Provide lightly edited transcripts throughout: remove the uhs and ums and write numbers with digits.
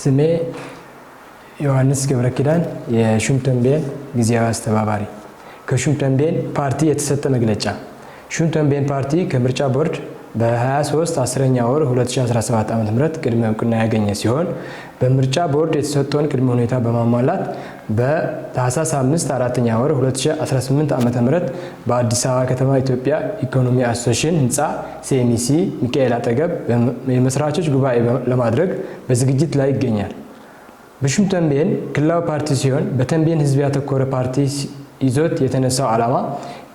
ስሜ ዮሐንስ ገብረኪዳን የሹምተንቤን ጊዜያዊ አስተባባሪ። ከሹምተንቤን ፓርቲ የተሰጠ መግለጫ። ሹምተንቤን ፓርቲ ከምርጫ ቦርድ በ23 10ኛ ወር 2017 ዓ.ም ቅድመ እውቅና ያገኘ ሲሆን በምርጫ ቦርድ የተሰጠውን ቅድመ ሁኔታ በማሟላት በታህሳስ 5 4ኛ ወር 2018 ዓ.ም በአዲስ አበባ ከተማ ኢትዮጵያ ኢኮኖሚ አሶሲዬሽን ህንፃ ሲኤምሲ ሚካኤል አጠገብ የመስራቾች ጉባኤ ለማድረግ በዝግጅት ላይ ይገኛል። በሹምተንቤን ክልላዊ ፓርቲ ሲሆን በተንቤን ህዝብ ያተኮረ ፓርቲ ይዞት የተነሳው ዓላማ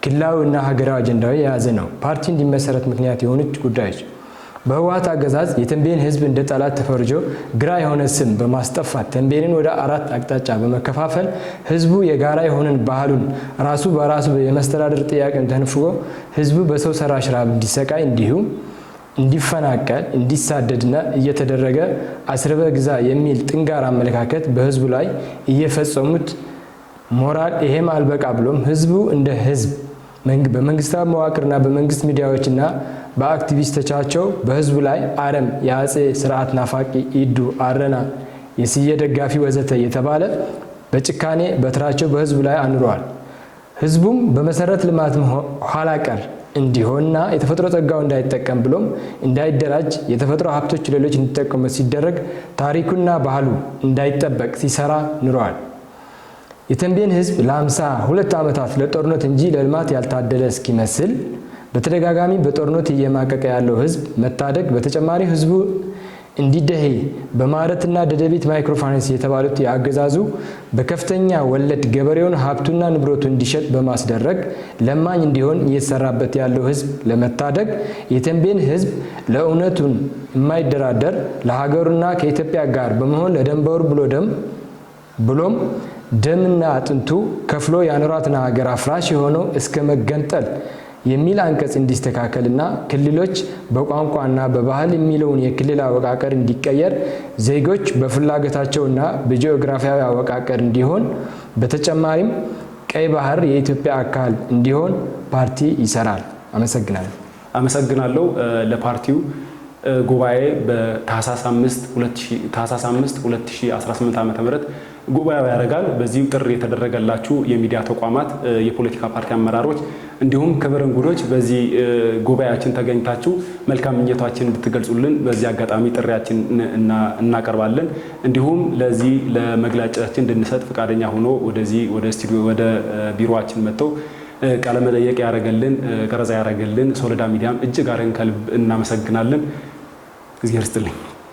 ክልላዊ እና ሀገራዊ አጀንዳዊ የያዘ ነው። ፓርቲ እንዲመሰረት ምክንያት የሆኑት ጉዳዮች በህወሓት አገዛዝ የተንቤን ህዝብ እንደ ጠላት ተፈርጆ ግራ የሆነ ስም በማስጠፋት ተንቤንን ወደ 4 አቅጣጫ በመከፋፈል ህዝቡ የጋራ የሆነን ባህሉን ራሱ በራሱ የመስተዳደር ጥያቄን ተንፍጎ ህዝቡ በሰው ሰራሽ ራብ እንዲሰቃይ እንዲሁም እንዲፈናቀል እንዲሳደድና እየተደረገ አስርበ ግዛ የሚል ጥንጋር አመለካከት በህዝቡ ላይ እየፈጸሙት ሞራል ይሄም አልበቃ ብሎም ህዝቡ እንደ ህዝብ በመንግስታዊ መዋቅርና በመንግስት ሚዲያዎችና በአክቲቪስቶቻቸው በህዝቡ ላይ አረም የአጼ ስርዓት ናፋቂ ኢዱ አረና የስየ ደጋፊ ወዘተ የተባለ በጭካኔ በትራቸው በህዝቡ ላይ አኑረዋል። ህዝቡም በመሰረት ልማት ኋላ ቀር እንዲሆንና የተፈጥሮ ጸጋው እንዳይጠቀም ብሎም እንዳይደራጅ የተፈጥሮ ሀብቶች ሌሎች እንዲጠቀሙ ሲደረግ ታሪኩና ባህሉ እንዳይጠበቅ ሲሰራ ኑረዋል። የተንቤን ህዝብ ለ52 ዓመታት ለጦርነት እንጂ ለልማት ያልታደለ እስኪመስል በተደጋጋሚ በጦርነት እየማቀቀ ያለው ህዝብ መታደግ በተጨማሪ ህዝቡ እንዲደሄ በማረትና ደደቢት ማይክሮፋይናንስ የተባሉት ያገዛዙ በከፍተኛ ወለድ ገበሬውን ሀብቱና ንብረቱ እንዲሸጥ በማስደረግ ለማኝ እንዲሆን እየተሰራበት ያለው ህዝብ ለመታደግ የተንቤን ህዝብ ለእውነቱን የማይደራደር ለሀገሩና ከኢትዮጵያ ጋር በመሆን ለደንበሩ ብሎም ደምና አጥንቱ ከፍሎ ያኖራትና ሀገር አፍራሽ የሆነው እስከ መገንጠል የሚል አንቀጽ እንዲስተካከልና ክልሎች በቋንቋና በባህል የሚለውን የክልል አወቃቀር እንዲቀየር ዜጎች በፍላጎታቸውና በጂኦግራፊያዊ አወቃቀር እንዲሆን በተጨማሪም ቀይ ባህር የኢትዮጵያ አካል እንዲሆን ፓርቲ ይሰራል። አመሰግናለሁ። ለፓርቲው ጉባኤ በታህሳስ 5 2018 ዓ.ም ጉባኤው ያደርጋል። በዚህ ጥሪ የተደረገላችሁ የሚዲያ ተቋማት፣ የፖለቲካ ፓርቲ አመራሮች እንዲሁም ክብር እንግዶች በዚህ ጉባኤያችን ተገኝታችሁ መልካም ምኞታችንን እንድትገልጹልን በዚህ አጋጣሚ ጥሪያችን እናቀርባለን። እንዲሁም ለዚህ ለመግለጫችን እንድንሰጥ ፈቃደኛ ሆኖ ወደ ስቱዲዮ ወደ ቢሮአችን መጥተው ቃለ መጠይቅ ያደረገልን ቀረጻ ያደረገልን ሶሎዳ ሚዲያም እጅግ አድርገን ከልብ እናመሰግናለን። እግዚአብሔር ይስጥልኝ።